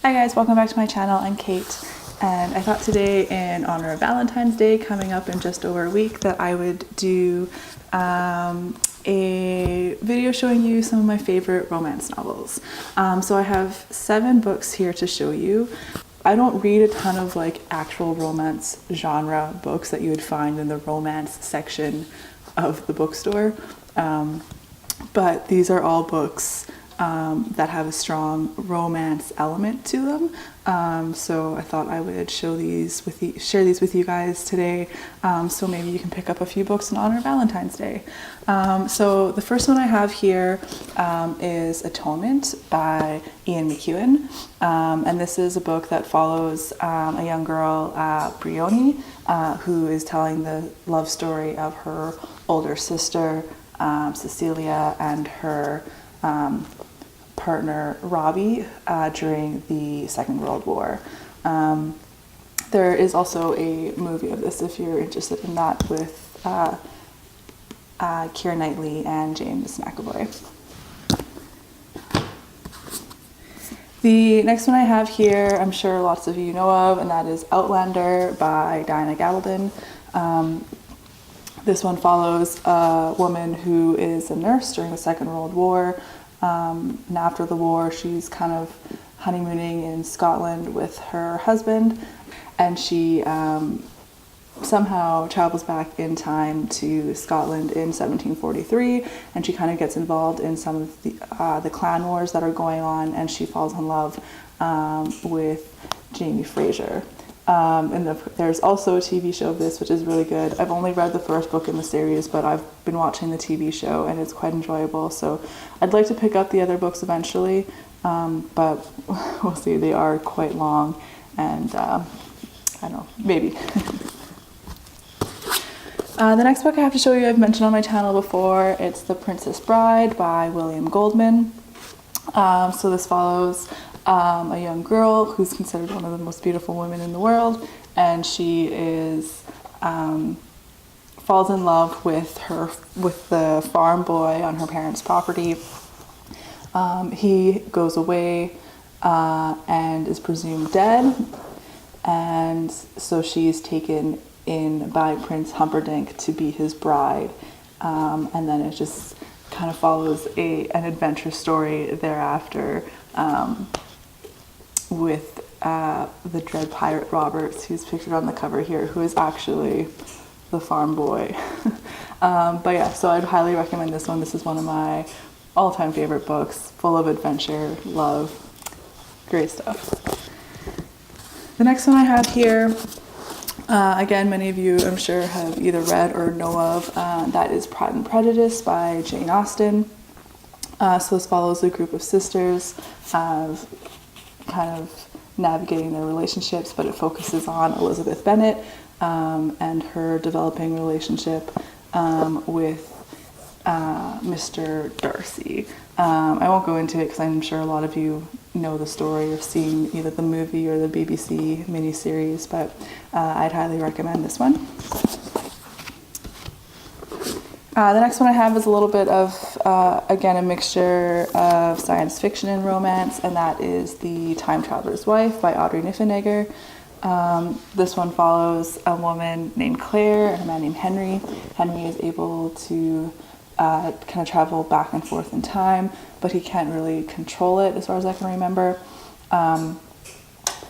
Hi guys, welcome back to my channel. I'm Kate, and I thought today, in honor of Valentine's Day coming up in just over a week, that I would do a video showing you some of my favorite romance novels. So I have 7 books here to show you. I don't read a ton of like actual romance genre books that you would find in the romance section of the bookstore, but these are all books that have a strong romance element to them. So I thought I would share these with you guys today, so maybe you can pick up a few books in honor of Valentine's Day. So the first one I have here is Atonement by Ian McEwan, and this is a book that follows a young girl, Brioni, who is telling the love story of her older sister, Cecilia, and her partner Robbie during the Second World War. There is also a movie of this if you're interested in that, with Keira Knightley and James McAvoy. The next one I have here, I'm sure lots of you know of, and that is Outlander by Diana Gabaldon. This one follows a woman who is a nurse during the Second World War. And after the war, she's kind of honeymooning in Scotland with her husband, and she somehow travels back in time to Scotland in 1743, and she kind of gets involved in some of the clan wars that are going on, and she falls in love with Jamie Fraser. And there's also a TV show of this, which is really good. I've only read the first book in the series, but I've been watching the TV show and it's quite enjoyable. So I'd like to pick up the other books eventually, but we'll see. They are quite long, and I don't know, maybe. The next book I have to show you, I've mentioned on my channel before. It's The Princess Bride by William Goldman. So this follows a young girl who's considered one of the most beautiful women in the world, and she is falls in love with the farm boy on her parents' property. He goes away and is presumed dead, and so she's taken in by Prince Humperdinck to be his bride, and then it just kind of follows an adventure story thereafter, with the dread pirate Roberts, who's pictured on the cover here, who is actually the farm boy. But yeah, so I'd highly recommend this one. This is one of my all-time favorite books, full of adventure, love, great stuff. The next one I have here, again, many of you I'm sure have either read or know of, that is Pride and Prejudice by Jane Austen. So this follows a group of sisters kind of navigating their relationships, but it focuses on Elizabeth Bennet and her developing relationship with Mr. Darcy. I won't go into it because I'm sure a lot of you know the story or seen either the movie or the BBC miniseries, but I'd highly recommend this one. The next one I have is a little bit of, again, a mixture of science fiction and romance, and that is The Time Traveler's Wife by Audrey Niffenegger. This one follows a woman named Claire and a man named Henry. Henry is able to kind of travel back and forth in time, but he can't really control it as far as I can remember.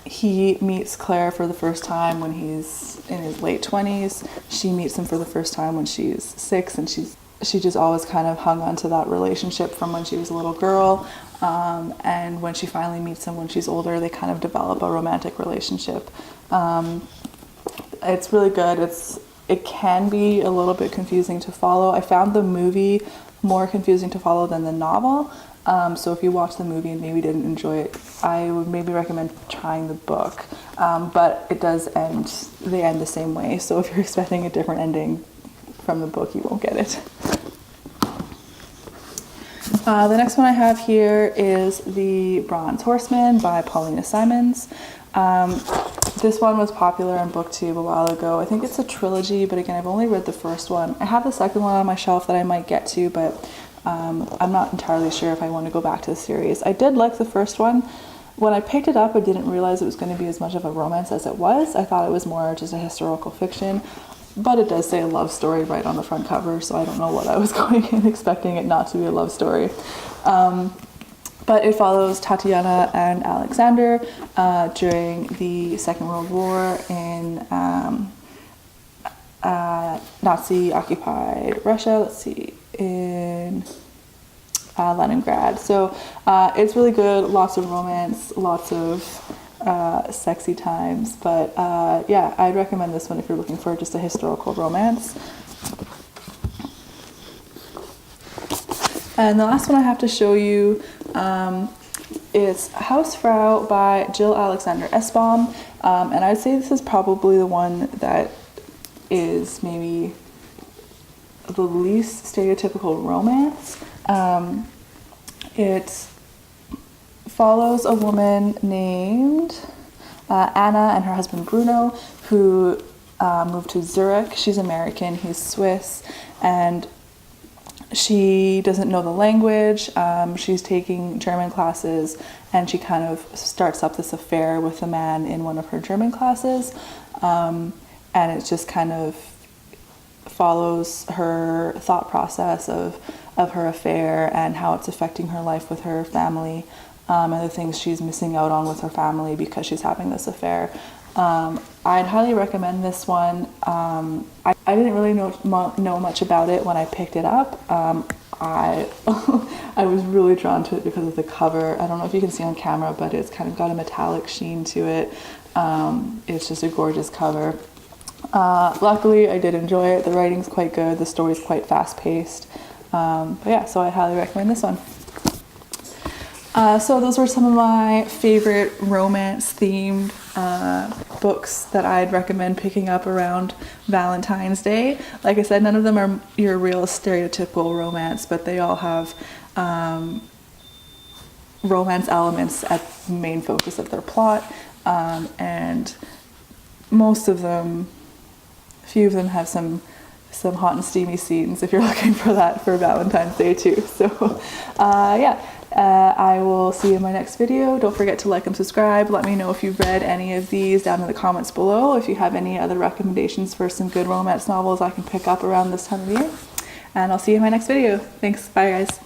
He meets Claire for the first time when he's in his late 20s. She meets him for the first time when she's 6, and she just always kind of hung on to that relationship from when she was a little girl. And when she finally meets him when she's older, they kind of develop a romantic relationship. It's really good. It can be a little bit confusing to follow. I found the movie more confusing to follow than the novel. So if you watch the movie and maybe didn't enjoy it, I would maybe recommend trying the book. But it does end, they end the same way. So if you're expecting a different ending from the book, you won't get it. The next one I have here is The Bronze Horseman by Paulina Simons. This one was popular on BookTube a while ago. I think it's a trilogy, but again, I've only read the first one. I have the second one on my shelf that I might get to, but I'm not entirely sure if I want to go back to the series. I did like the first one. When I picked it up, I didn't realize it was going to be as much of a romance as it was. I thought it was more just a historical fiction, but it does say a love story right on the front cover, so I don't know what I was going in expecting it not to be a love story. But it follows Tatiana and Alexander during the Second World War in Nazi-occupied Russia. Let's see, in Leningrad. So it's really good, lots of romance, lots of sexy times, but yeah, I'd recommend this one if you're looking for just a historical romance. And the last one I have to show you is Hausfrau by Jill Alexander Essbaum, and I'd say this is probably the one that is maybe the least stereotypical romance. It follows a woman named Anna and her husband Bruno, who moved to Zurich. She's American, he's Swiss, and she doesn't know the language. She's taking German classes, and she kind of starts up this affair with a man in one of her German classes, and it just kind of follows her thought process of her affair and how it's affecting her life with her family, and the things she's missing out on with her family because she's having this affair. I'd highly recommend this one. I didn't really know much about it when I picked it up. I I was really drawn to it because of the cover. I don't know if you can see on camera, but it's kind of got a metallic sheen to it. It's just a gorgeous cover. Luckily, I did enjoy it. The writing's quite good. The story's quite fast-paced. But yeah, so I highly recommend this one. So those were some of my favorite romance-themed books that I'd recommend picking up around Valentine's Day. Like I said, none of them are your real stereotypical romance, but they all have romance elements at the main focus of their plot, and most of them, a few of them have some hot and steamy scenes if you're looking for that for Valentine's Day too. So yeah. I will see you in my next video. Don't forget to like and subscribe. Let me know if you've read any of these down in the comments below. If you have any other recommendations for some good romance novels I can pick up around this time of year. And I'll see you in my next video. Thanks. Bye, guys.